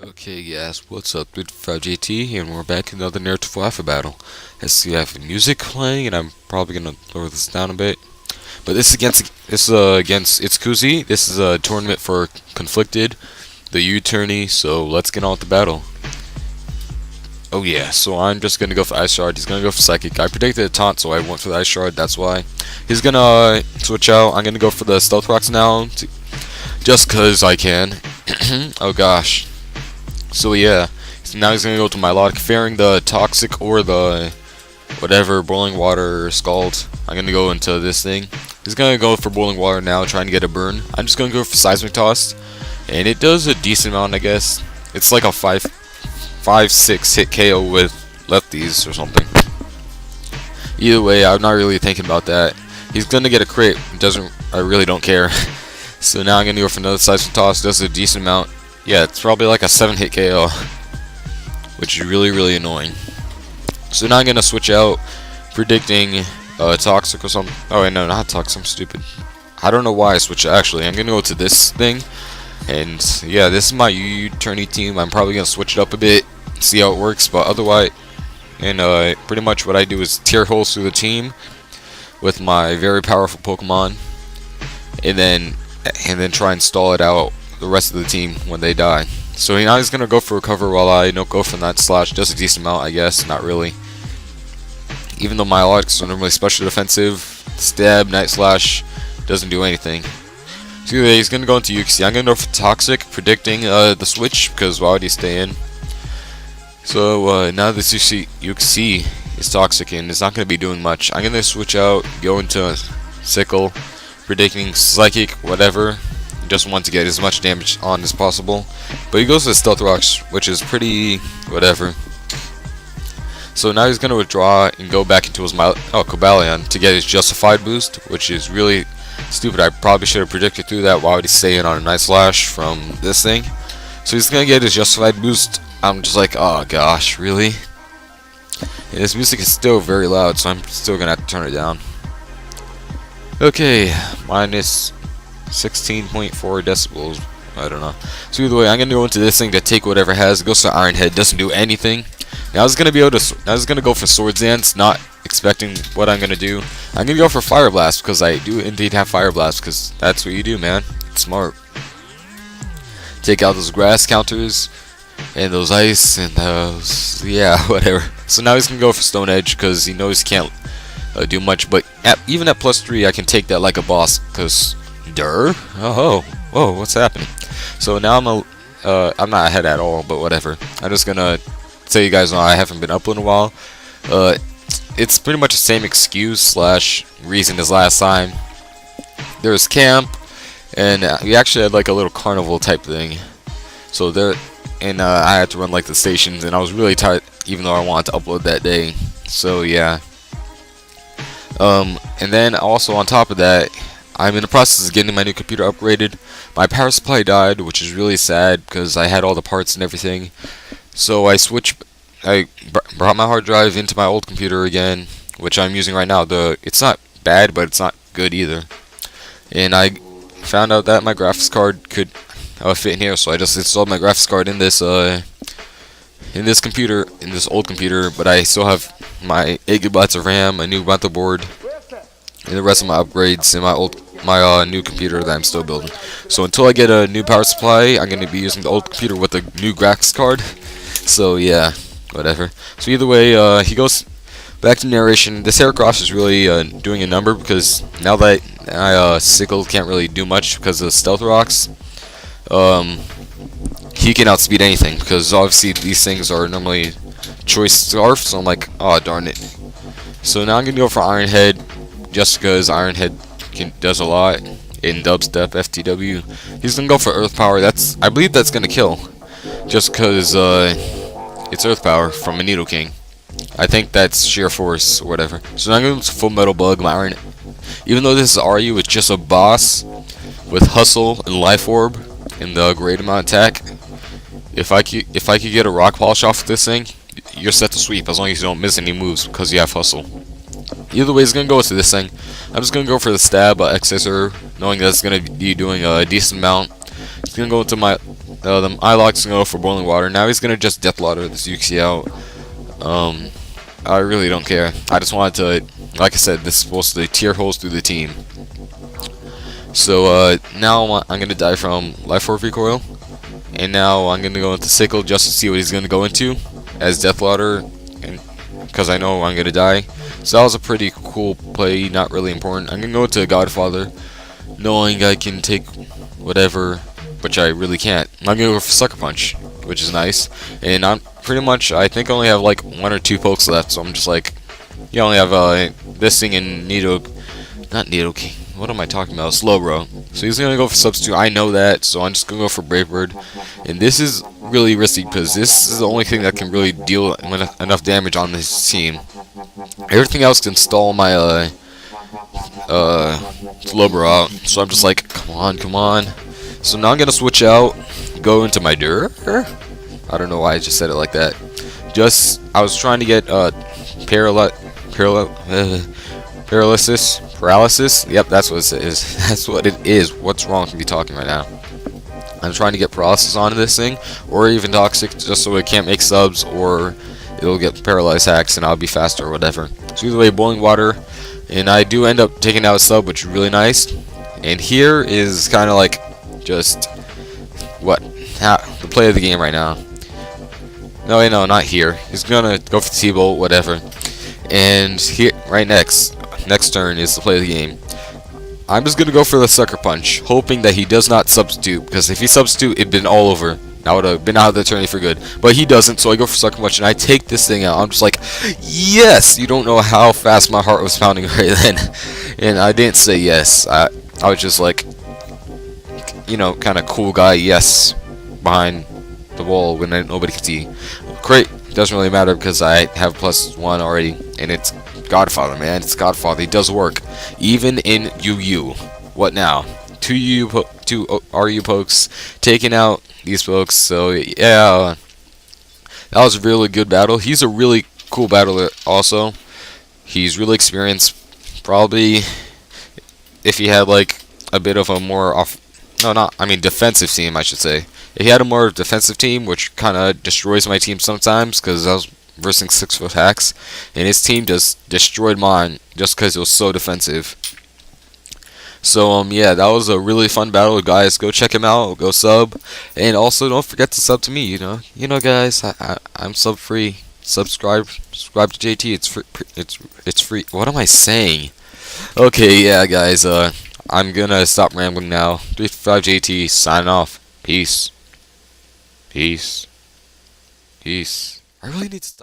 Okay guys, what's up? 5JT, and we're back in another Narrative Alpha battle. Let's see, I have music playing, and I'm probably gonna lower this down a bit. But this is against ItzKousii. This is a tournament for Conflicted, the U tourney. So let's get on with the battle. Oh yeah, so I'm just gonna go for Ice Shard. He's gonna go for Psychic. I predicted a taunt, so I went for the Ice Shard. That's why he's gonna switch out. I'm gonna go for the Stealth Rocks now, just cause I can. Oh gosh. So yeah, so now he's gonna go to Melodic Fairing, the Toxic or the whatever Boiling Water Scald. I'm gonna go into this thing. He's gonna go for Boiling Water now, trying to get a burn. I'm just gonna go for Seismic Toss, and it does a decent amount, I guess. It's like a 5-6 hit KO with lefties or something. Either way, I'm not really thinking about that. He's gonna get a crit. I really don't care. So now I'm gonna go for another Seismic Toss. Does a decent amount. Yeah, it's probably like a 7-hit KO, which is really annoying. So now I'm gonna switch out, predicting Toxic or something. Oh wait, no, not Toxic. I'm stupid. I don't know why I switched. Actually, I'm gonna go to this thing, and yeah, this is my UU tourney team. I'm probably gonna switch it up a bit, see how it works. But otherwise, and pretty much what I do is tear holes through the team with my very powerful Pokemon, and then try and stall it out the rest of the team when they die. So now he's gonna go for a cover while I don't go for that slash. Just a decent amount, I guess. Not really. Even though my Melodics are normally special defensive, stab, night slash doesn't do anything. So anyway, he's gonna go into ItzKousii. I'm gonna go for Toxic, predicting the switch because why would he stay in? So now this ItzKousii is Toxic and it's not gonna be doing much. I'm gonna switch out, go into Sickle, predicting Psychic, whatever. Just want to get as much damage on as possible, but he goes with Stealth Rocks, which is pretty whatever. So now he's gonna withdraw and go back into his Cobalion to get his Justified boost, which is really stupid. I probably should have predicted through that. Why would he stay in on a Night Slash from this thing? So he's gonna get his Justified boost. I'm just like, oh gosh, really? And his music is still very loud, so I'm still gonna have to turn it down. Okay, minus 16.4 decibels. I don't know. So either way, I'm gonna go into this thing to take whatever it has. It goes to Iron Head, doesn't do anything. Now I was gonna go for Swords Dance, not expecting what I'm gonna do. I'm gonna go for Fire Blast because I do indeed have Fire Blast because that's what you do, man. It's smart. Take out those grass counters and those ice and those whatever. So now he's gonna go for Stone Edge because he knows he can't do much. But even at +3, I can take that like a boss because. Oh, whoa, what's happening? So now I'm not ahead at all, but whatever. I'm just gonna tell you guys I haven't been up in a while. It's pretty much the same excuse slash reason as last time. There's camp, and we actually had like a little carnival type thing. So I had to run like the stations, and I was really tired, even though I wanted to upload that day. So yeah. And then also on top of that, I'm in the process of getting my new computer upgraded. My power supply died, which is really sad because I had all the parts and everything. So I brought my hard drive into my old computer again, which I'm using right now. It's not bad, but it's not good either. And I found out that my graphics card could fit in here, so I just installed my graphics card in this old computer. But I still have my 8 GB of RAM, a new motherboard, and the rest of my upgrades in my new computer that I'm still building. So until I get a new power supply, I'm gonna be using the old computer with a new graphics card. So yeah, whatever. So either way, he goes back to narration. This Heracross is really doing a number because now that Sickle can't really do much because of Stealth Rocks, he can outspeed anything because obviously these things are normally choice Scarf. So I'm like, oh darn it. So now I'm gonna go for Iron Head. Just because Iron Head does a lot in dubstep FTW. He's gonna go for Earth Power. I believe that's gonna kill. Just because it's Earth Power from a Needle King. I think that's sheer force or whatever. So now I'm going to Full Metal Bug. My Iron. Even though this is RU, it's just a boss with Hustle and Life Orb and the great amount of attack. If I could get a Rock Polish off of this thing, you're set to sweep as long as you don't miss any moves because you have Hustle. Either way, he's gonna go to this thing. I'm just gonna go for the stab Excessor, knowing that it's gonna be doing a decent amount. He's gonna go into my The Ilock's gonna go for boiling water. Now he's gonna just death lauder this Yuxi out. I really don't care. I just wanted to, like I said, this is supposed to tear holes through the team. So now I'm gonna die from Life Orb Recoil, and now I'm gonna go into Sickle just to see what he's gonna go into as death lauder, and because I know I'm gonna die. So that was a pretty cool play, not really important. I'm gonna go into Godfather, knowing I can take whatever, which I really can't. I'm gonna go for Sucker Punch, which is nice, and I'm pretty much, I think I only have like 1 or 2 pokes left, so I'm just like, you only have this thing and not Nidoking, what am I talking about, Slowbro. So he's gonna go for Substitute, I know that, so I'm just gonna go for Brave Bird, and this is really risky because this is the only thing that can really deal enough damage on this team. Everything else can stall my Slowbro out, so I'm just like, come on. So now I'm gonna switch out, go into my I don't know why I just said it like that. I was trying to get paralysis. Yep, that's what it is. That's what it is. What's wrong with me talking right now? I'm trying to get paralysis onto this thing, or even toxic, just so it can't make subs, or it'll get paralyzed hacks and I'll be faster or whatever. So either way, boiling water, and I do end up taking out a sub, which is really nice. And here is kind of like just the play of the game right now. No, wait, no, not here. He's gonna go for the T-Bolt, whatever. And here, right next turn is the play of the game. I'm just gonna go for the Sucker Punch, hoping that he does not substitute, because if he substitute, it'd been all over. I would have been out of the tourney for good. But he doesn't, so I go for Sucker Punch, and I take this thing out. I'm just like, yes! You don't know how fast my heart was pounding right then. And I didn't say yes. I was just like, you know, kind of cool guy, yes, behind the wall when nobody could see. Great, doesn't really matter because I have +1 already, and it's Godfather, man. It's Godfather. He does work, even in UU. What now? 2 RU pokes, taking out these folks. So yeah, that was a really good battle. He's a really cool battler. Also, he's really experienced. Probably, if he had like a bit of a more defensive team, I should say. If he had a more defensive team, which kind of destroys my team sometimes, because I was versing 6-foot hacks, and his team just destroyed mine just because it was so defensive. So yeah, that was a really fun battle, guys. Go check him out, go sub, and also don't forget to sub to me. You know, guys, I'm sub free. Subscribe to JT. It's free. What am I saying? Okay, yeah, guys. I'm gonna stop rambling now. 355JT signing off. Peace. I really need to stop.